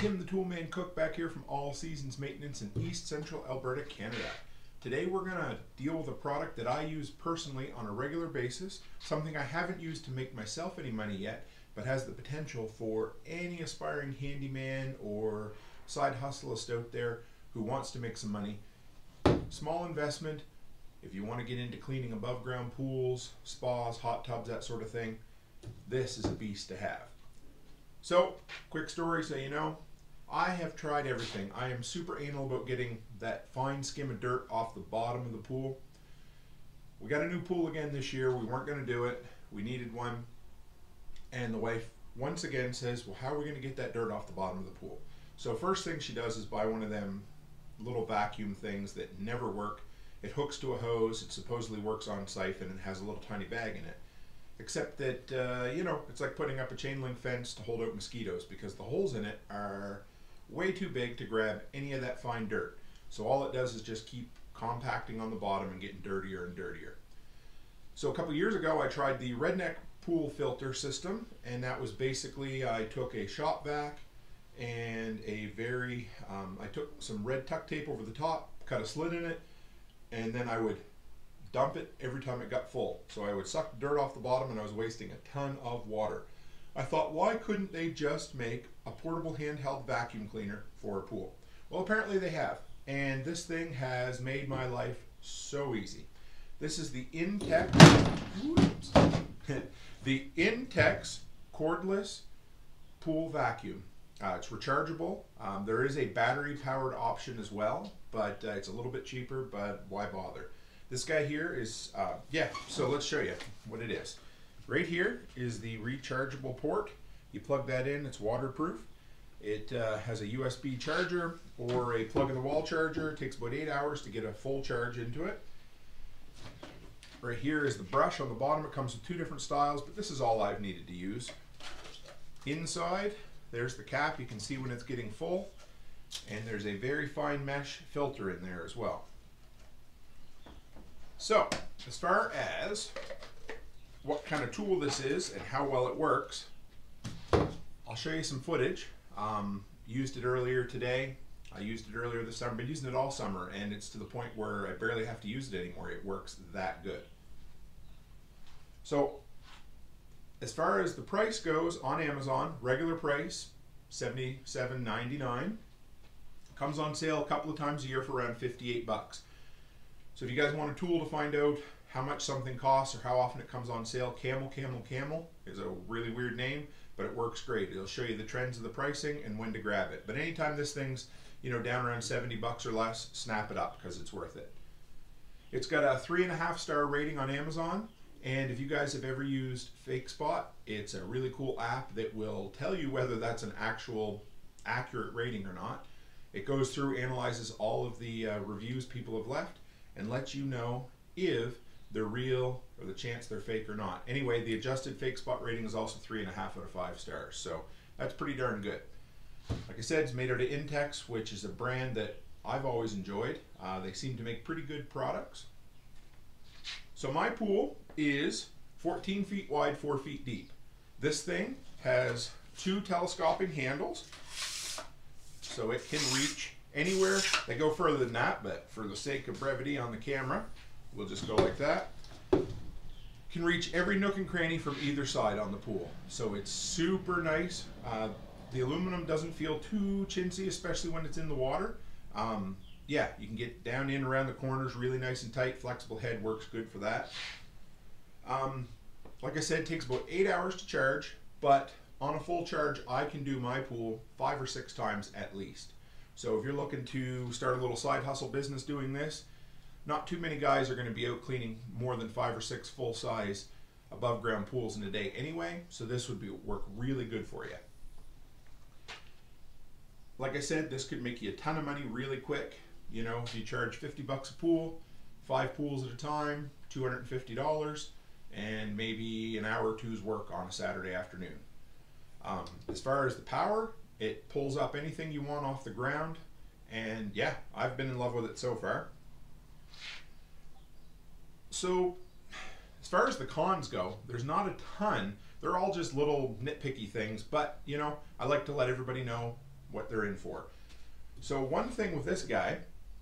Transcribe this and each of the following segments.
Tim the Toolman Cook back here from All Seasons Maintenance in East Central Alberta, Canada. Today we're going to deal with a product that I use personally on a regular basis, something I haven't used to make myself any money yet, but has the potential for any aspiring handyman or side hustleist out there who wants to make some money. Small investment. If you want to get into cleaning above ground pools, spas, hot tubs, that sort of thing, this is a beast to have. So, quick story so you know, I have tried everything. I am super anal about getting that fine skim of dirt off the bottom of the pool. We got a new pool again this year. We weren't going to do it. We needed one. And the wife once again says, well, how are we going to get that dirt off the bottom of the pool? So first thing she does is buy one of them little vacuum things that never work. It hooks to a hose. It supposedly works on siphon and has a little tiny bag in it. Except that, you know, it's like putting up a chain link fence to hold out mosquitoes because the holes in it are way too big to grab any of that fine dirt. So all it does is just keep compacting on the bottom and getting dirtier and dirtier. So a couple years ago I tried the redneck pool filter system, and that was basically I took a shop vac and I took some red tuck tape over the top, cut a slit in it, and then I would dump it every time it got full. So I would suck the dirt off the bottom and I was wasting a ton of water. I thought, why couldn't they just make a portable handheld vacuum cleaner for a pool? Well, apparently they have, and this thing has made my life so easy. This is the Intex, the Intex cordless pool vacuum. It's rechargeable. There is a battery powered option as well, but it's a little bit cheaper, but why bother? This guy here is, so let's show you what it is. Right here is the rechargeable port. You plug that in, it's waterproof. It has a USB charger or a plug-in-the-wall charger. It takes about 8 hours to get a full charge into it. Right here is the brush on the bottom. It comes with two different styles, but this is all I've needed to use. Inside, there's the cap. You can see when it's getting full, and there's a very fine mesh filter in there as well. So, as far as what kind of tool this is and how well it works, I'll show you some footage. Used it earlier today. I used it earlier this summer. I've been using it all summer, and it's to the point where I barely have to use it anymore. It works that good. So, as far as the price goes on Amazon, regular price, $77.99. Comes on sale a couple of times a year for around 58 bucks. So if you guys want a tool to find out how much something costs or how often it comes on sale, Camel is a really weird name, but it works great. It'll show you the trends of the pricing and when to grab it. But anytime this thing's, you know, down around 70 bucks or less, snap it up because it's worth it. It's got a 3.5-star rating on Amazon, and if you guys have ever used FakeSpot, it's a really cool app that will tell you whether that's an actual accurate rating or not. It goes through, analyzes all of the reviews people have left, and lets you know if they're real or the chance they're fake or not. Anyway, the adjusted FakeSpot rating is also 3.5 out of 5 stars, so that's pretty darn good. Like I said, it's made out of Intex, which is a brand that I've always enjoyed. They seem to make pretty good products. So my pool is 14 feet wide, 4 feet deep. This thing has 2 telescoping handles, so it can reach anywhere. They go further than that, but for the sake of brevity on the camera, we'll just go like that. Can reach every nook and cranny from either side on the pool. So it's super nice. The aluminum doesn't feel too chintzy, especially when it's in the water. Yeah, you can get down in around the corners really nice and tight. Flexible head works good for that. Like I said, it takes about 8 hours to charge, but on a full charge, I can do my pool 5 or 6 times at least. So if you're looking to start a little side hustle business doing this, not too many guys are going to be out cleaning more than 5 or 6 full-size above ground pools in a day anyway, so this would work really good for you. Like I said, this could make you a ton of money really quick. You know, if you charge 50 bucks a pool, 5 pools at a time, $250, and maybe an hour or two's work on a Saturday afternoon. As far as the power, it pulls up anything you want off the ground, and yeah, I've been in love with it so far. So, as far as the cons go, there's not a ton. They're all just little nitpicky things, but you know, I like to let everybody know what they're in for. So one thing with this guy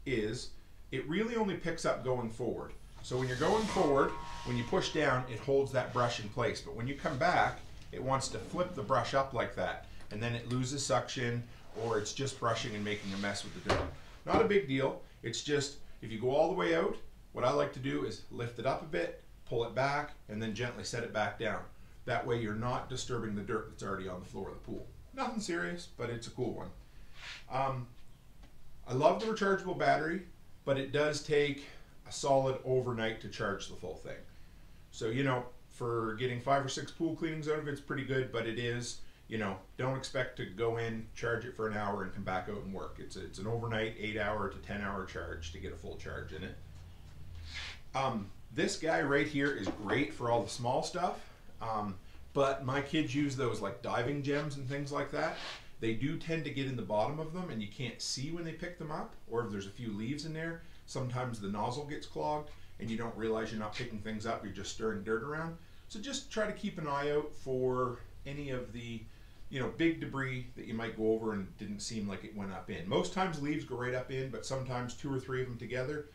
is it really only picks up going forward. So when you're going forward, when you push down, it holds that brush in place. But when you come back, it wants to flip the brush up like that. And then it loses suction, or it's just brushing and making a mess with the dirt. Not a big deal. It's just, if you go all the way out, what I like to do is lift it up a bit, pull it back, and then gently set it back down. That way you're not disturbing the dirt that's already on the floor of the pool. Nothing serious, but it's a cool one. I love the rechargeable battery, but it does take a solid overnight to charge the full thing. So, you know, for getting 5 or 6 pool cleanings out of it, it's pretty good, but it is, you know, don't expect to go in, charge it for an hour, and come back out and work. It's an overnight 8-hour to 10-hour charge to get a full charge in it. This guy right here is great for all the small stuff, but my kids use those like diving gems and things like that. They do tend to get in the bottom of them, and you can't see when they pick them up, or if there's a few leaves in there. Sometimes the nozzle gets clogged and you don't realize you're not picking things up, you're just stirring dirt around. So just try to keep an eye out for any of the, you know, big debris that you might go over and didn't seem like it went up in. Most times leaves go right up in, but sometimes 2 or 3 of them together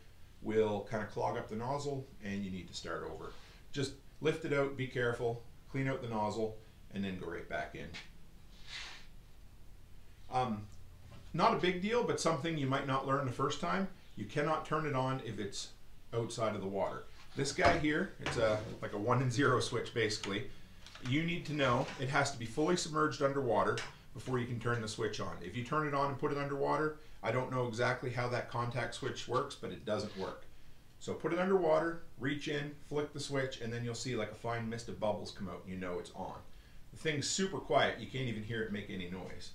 will kind of clog up the nozzle and you need to start over. Just lift it out, be careful, clean out the nozzle, and then go right back in. Not a big deal, but something you might not learn the first time. You cannot turn it on if it's outside of the water. This guy here, it's like a 1 and 0 switch basically. You need to know it has to be fully submerged underwater before you can turn the switch on. If you turn it on and put it underwater, I don't know exactly how that contact switch works, but it doesn't work. So put it underwater, reach in, flick the switch, and then you'll see like a fine mist of bubbles come out and you know it's on. The thing's super quiet, you can't even hear it make any noise.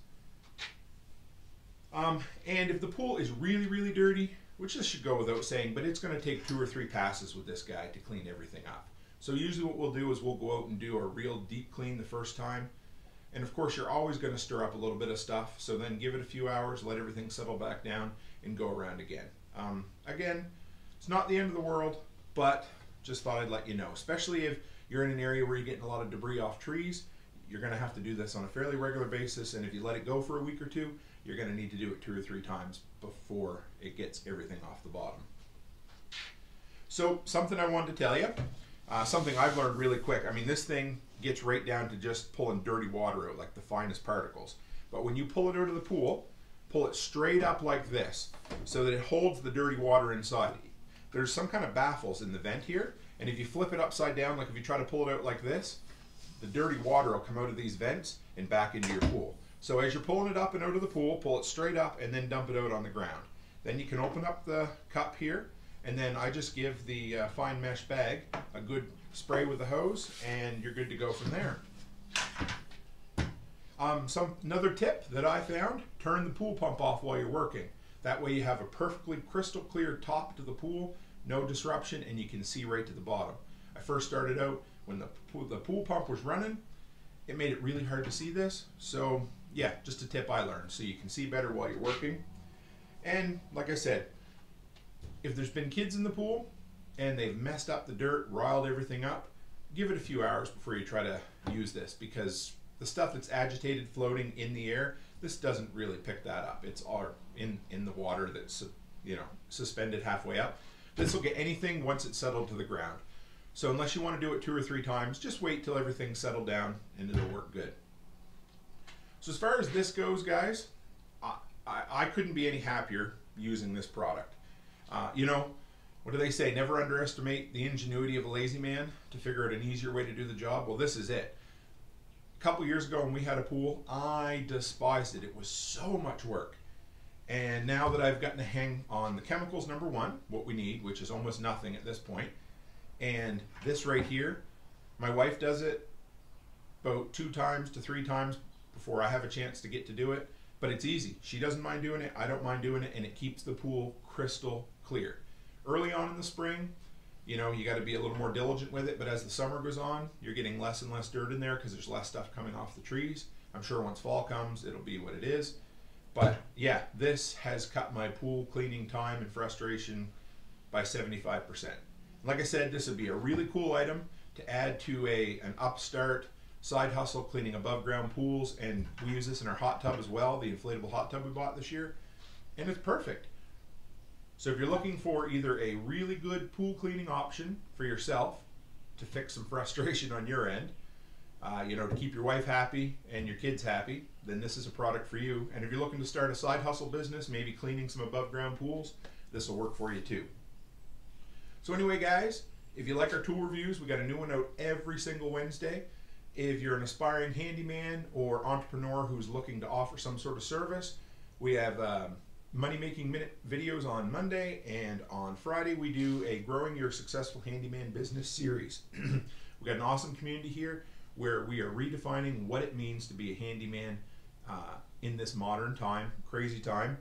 And if the pool is really, really dirty, which this should go without saying, but it's going to take 2 or 3 passes with this guy to clean everything up. So usually what we'll do is we'll go out and do a real deep clean the first time. And of course you're always going to stir up a little bit of stuff, so then give it a few hours, let everything settle back down, and go around again. Again, it's not the end of the world, but just thought I'd let you know, especially if you're in an area where you're getting a lot of debris off trees. You're going to have to do this on a fairly regular basis, and if you let it go for a week or 2, you're going to need to do it 2 or 3 times before it gets everything off the bottom. So something I wanted to tell you, something I've learned really quick. I mean, this thing gets right down to just pulling dirty water out, like the finest particles. But when you pull it out of the pool, pull it straight up like this so that it holds the dirty water inside. There's some kind of baffles in the vent here, and if you flip it upside down, like if you try to pull it out like this, the dirty water will come out of these vents and back into your pool. So as you're pulling it up and out of the pool, pull it straight up and then dump it out on the ground. Then you can open up the cup here, and then I just give the fine mesh bag a good spray with the hose, and you're good to go from there. Another tip that I found, turn the pool pump off while you're working. That way you have a perfectly crystal clear top to the pool, no disruption, and you can see right to the bottom. I first started out when the pool pump was running. It made it really hard to see this, so yeah, just a tip I learned, so you can see better while you're working. And like I said, if there's been kids in the pool and they've messed up the dirt, riled everything up, give it a few hours before you try to use this, because the stuff that's agitated floating in the air, this doesn't really pick that up. It's all in the water that's, you know, suspended halfway up. This will get anything once it's settled to the ground. So unless you want to do it 2 or 3 times, just wait till everything's settled down and it'll work good. So as far as this goes, guys, I couldn't be any happier using this product. You know, what do they say? Never underestimate the ingenuity of a lazy man to figure out an easier way to do the job. Well, this is it. A couple years ago when we had a pool, I despised it. It was so much work. And now that I've gotten a hang on the chemicals, number 1, what we need, which is almost nothing at this point, and this right here, my wife does it about 2 times to 3 times before I have a chance to get to do it. But it's easy. She doesn't mind doing it, I don't mind doing it, and it keeps the pool crystal clear. Early on in the spring, you know, you got to be a little more diligent with it, but as the summer goes on, you're getting less and less dirt in there because there's less stuff coming off the trees. I'm sure once fall comes, it'll be what it is. But yeah, this has cut my pool cleaning time and frustration by 75%. Like I said, this would be a really cool item to add to an upstart side hustle cleaning above ground pools, and we use this in our hot tub as well, the inflatable hot tub we bought this year, and it's perfect. So if you're looking for either a really good pool cleaning option for yourself to fix some frustration on your end, to keep your wife happy and your kids happy, then this is a product for you. And if you're looking to start a side hustle business, maybe cleaning some above ground pools, this will work for you too. So anyway, guys, if you like our tool reviews, we got a new one out every single Wednesday. If you're an aspiring handyman or entrepreneur who's looking to offer some sort of service, we have Money Making Minute videos on Monday, and on Friday we do a Growing Your Successful Handyman Business series. We got an awesome community here where we are redefining what it means to be a handyman in this modern time, crazy time.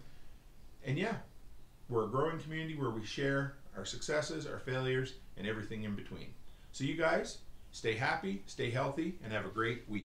And yeah, we're a growing community where we share our successes, our failures, and everything in between. So you guys, stay happy, stay healthy, and have a great week.